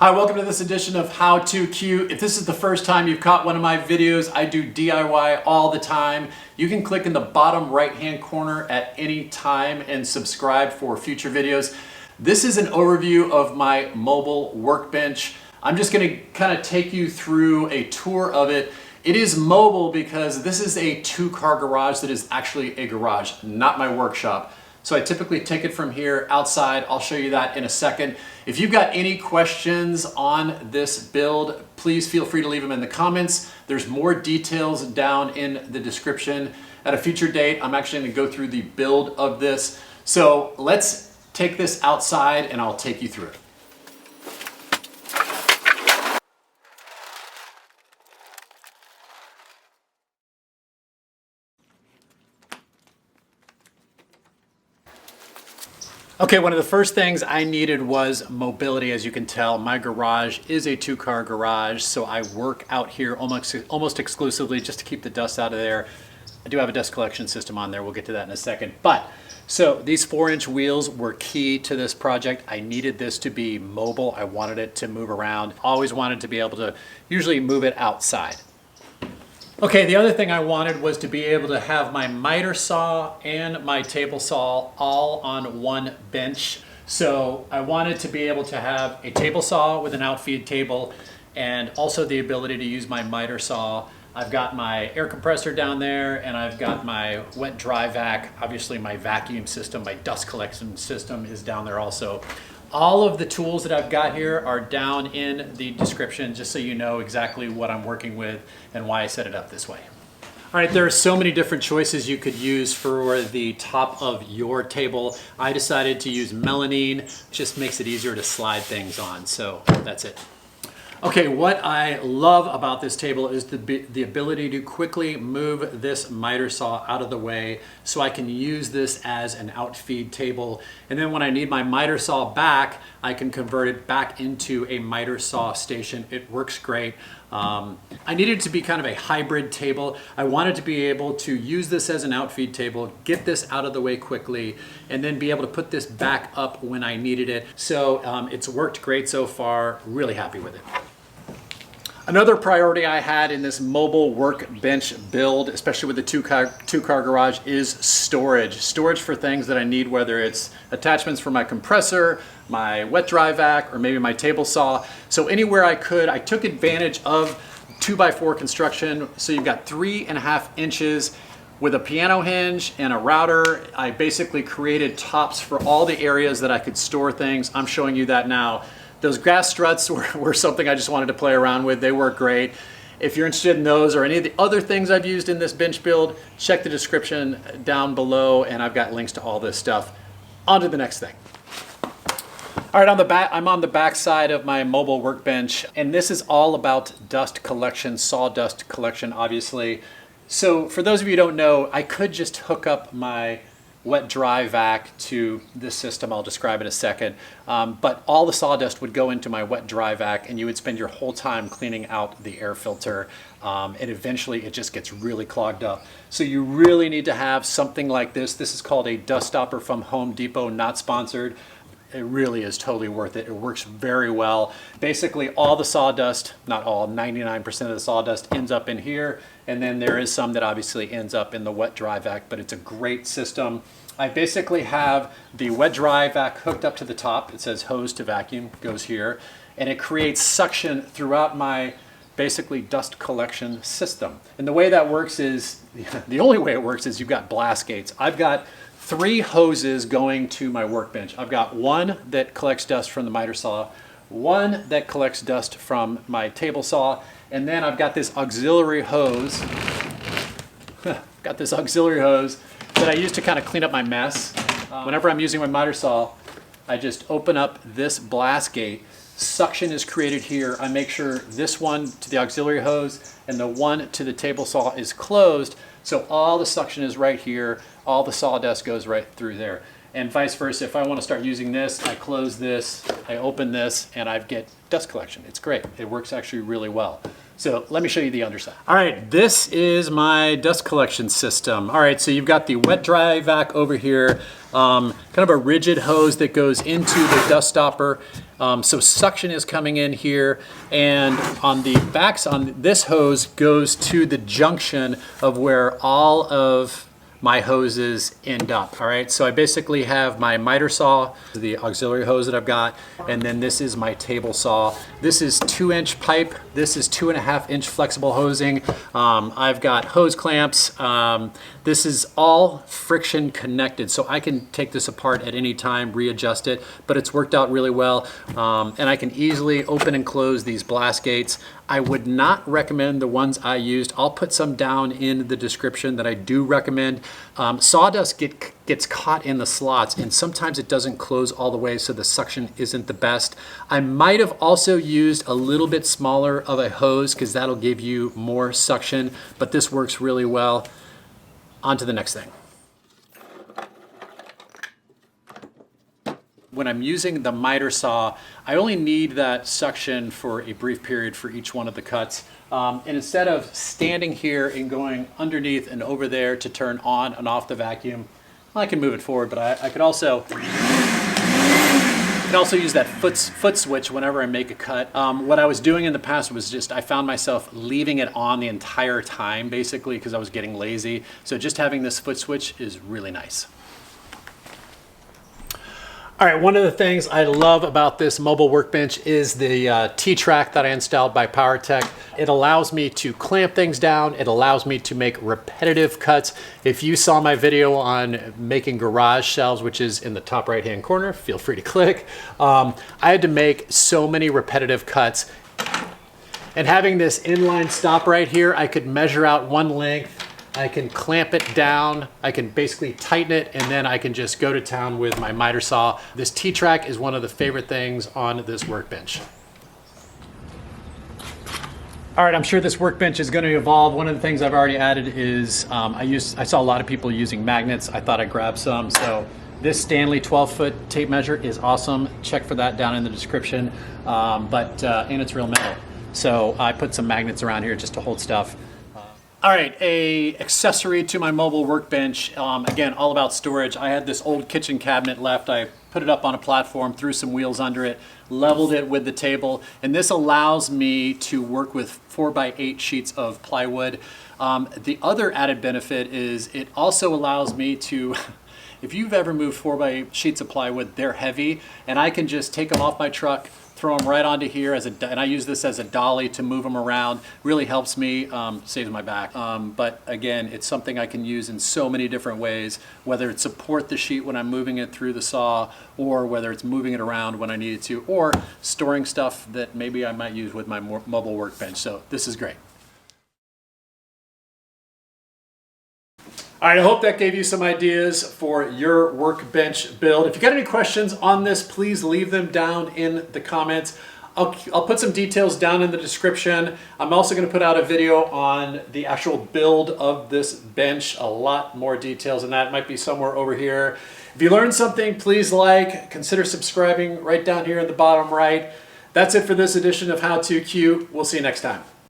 Hi, welcome to this edition of How To Cute. If this is the first time you've caught one of my videos, I do DIY all the time. You can click in the bottom right-hand corner at any time and subscribe for future videos. This is an overview of my mobile workbench. I'm just gonna kind of take you through a tour of it. It is mobile because this is a two-car garage that is actually a garage, not my workshop. So I typically take it from here outside. I'll show you that in a second. If you've got any questions on this build, please feel free to leave them in the comments. There's more details down in the description. At a future date, I'm actually gonna go through the build of this. So let's take this outside and I'll take you through it. Okay, one of the first things I needed was mobility. As you can tell, my garage is a two-car garage, so I work out here almost exclusively just to keep the dust out of there. I do have a dust collection system on there. We'll get to that in a second. So these 4-inch wheels were key to this project. I needed this to be mobile. I wanted it to move around. Always wanted to be able to usually move it outside. Okay, the other thing I wanted was to be able to have my miter saw and my table saw all on one bench. So I wanted to be able to have a table saw with an outfeed table and also the ability to use my miter saw. I've got my air compressor down there and I've got my wet dry vac. Obviously my vacuum system, my dust collection system is down there also. All of the tools that I've got here are down in the description, just so you know exactly what I'm working with and why I set it up this way. All right, there are so many different choices you could use for the top of your table. I decided to use melamine. It just makes it easier to slide things on, so that's it. Okay, what I love about this table is the ability to quickly move this miter saw out of the way so I can use this as an outfeed table. And then when I need my miter saw back, I can convert it back into a miter saw station. It works great. I needed to be kind of a hybrid table. I wanted to be able to use this as an outfeed table, get this out of the way quickly, and then be able to put this back up when I needed it. So it's worked great so far, really happy with it. Another priority I had in this mobile workbench build, especially with the two-car garage, is storage. Storage for things that I need, whether it's attachments for my compressor, my wet dry vac, or maybe my table saw. So anywhere I could, I took advantage of 2x4 construction. So you've got 3.5 inches with a piano hinge and a router. I basically created tops for all the areas that I could store things. I'm showing you that now. Those grass struts were something I just wanted to play around with. They work great. If you're interested in those or any of the other things I've used in this bench build, check the description down below and I've got links to all this stuff. On to the next thing. All right, I'm on the back side of my mobile workbench, and this is all about dust collection, sawdust collection, obviously. So for those of you who don't know, I could just hook up my wet dry vac to this system. I'll describe in a second. But all the sawdust would go into my wet dry vac and you would spend your whole time cleaning out the air filter. And eventually it just gets really clogged up. So you really need to have something like this. This is called a dust stopper from Home Depot, not sponsored. It really is totally worth it. It works very well. Basically all the sawdust, not all, 99% of the sawdust ends up in here. And then there is some that obviously ends up in the wet dry vac, but it's a great system. I basically have the wet dry vac hooked up to the top. It says hose to vacuum, goes here. And it creates suction throughout my basically dust collection system. And the way that works is, the only way it works is you've got blast gates. I've got 3 hoses going to my workbench. I've got one that collects dust from the miter saw, one that collects dust from my table saw, and then I've got this auxiliary hose. Got this auxiliary hose that I use to kind of clean up my mess. Whenever I'm using my miter saw, I just open up this blast gate. Suction is created here. I make sure this one to the auxiliary hose and the one to the table saw is closed. So all the suction is right here. All the sawdust goes right through there. And vice versa, if I want to start using this, I close this, I open this, and I get dust collection. It's great. It works actually really well. So let me show you the underside. All right, this is my dust collection system. All right, so you've got the wet dry vac over here, kind of a rigid hose that goes into the dust stopper. So suction is coming in here, and on the backs on this hose goes to the junction of where all of my hoses end up. All right, so I basically have my miter saw, the auxiliary hose that I've got, and then this is my table saw. This is 2-inch pipe. This is 2.5-inch flexible hosing. I've got hose clamps. This is all friction connected, so I can take this apart at any time, readjust it, but it's worked out really well. And I can easily open and close these blast gates. I would not recommend the ones I used. I'll put some down in the description that I do recommend. Sawdust gets caught in the slots, and sometimes it doesn't close all the way, so the suction isn't the best. I might have also used a little bit smaller of a hose because that'll give you more suction, but this works really well. On to the next thing. When I'm using the miter saw, I only need that suction for a brief period for each one of the cuts. And instead of standing here and going underneath and over there to turn on and off the vacuum, well, I can move it forward, but I could also use that foot switch whenever I make a cut. What I was doing in the past was just, I found myself leaving it on the entire time, basically, because I was getting lazy. So just having this foot switch is really nice. All right, one of the things I love about this mobile workbench is the TTrack that I installed by PowerTech. It allows me to clamp things down. It allows me to make repetitive cuts. If you saw my video on making garage shelves, which is in the top right-hand corner, feel free to click. I had to make so many repetitive cuts. And having this inline stop right here, I could measure out one length. I can clamp it down, I can basically tighten it, and then I can just go to town with my miter saw. This TTrack is one of the favorite things on this workbench. All right, I'm sure this workbench is going to evolve. One of the things I've already added is I saw a lot of people using magnets. I thought I'd grab some. So this Stanley 12-foot tape measure is awesome. Check for that down in the description. And it's real metal. So I put some magnets around here just to hold stuff. All right, a accessory to my mobile workbench. Again, all about storage. I had this old kitchen cabinet left. I put it up on a platform, threw some wheels under it, leveled it with the table, and this allows me to work with 4x8 sheets of plywood. The other added benefit is it also allows me to, if you've ever moved 4x8 sheets of plywood, they're heavy, and I can just take them off my truck, throw them right onto here, and I use this as a dolly to move them around. Really helps me, saves my back. But again, it's something I can use in so many different ways, whether it's support the sheet when I'm moving it through the saw, or whether it's moving it around when I need it to, or storing stuff that maybe I might use with my mobile workbench. So this is great. All right, I hope that gave you some ideas for your workbench build. If you got any questions on this, please leave them down in the comments. I'll put some details down in the description. I'm also going to put out a video on the actual build of this bench. A lot more details than that. It might be somewhere over here. If you learned something, please consider subscribing right down here in the bottom right. That's it for this edition of How To Q. We'll see you next time.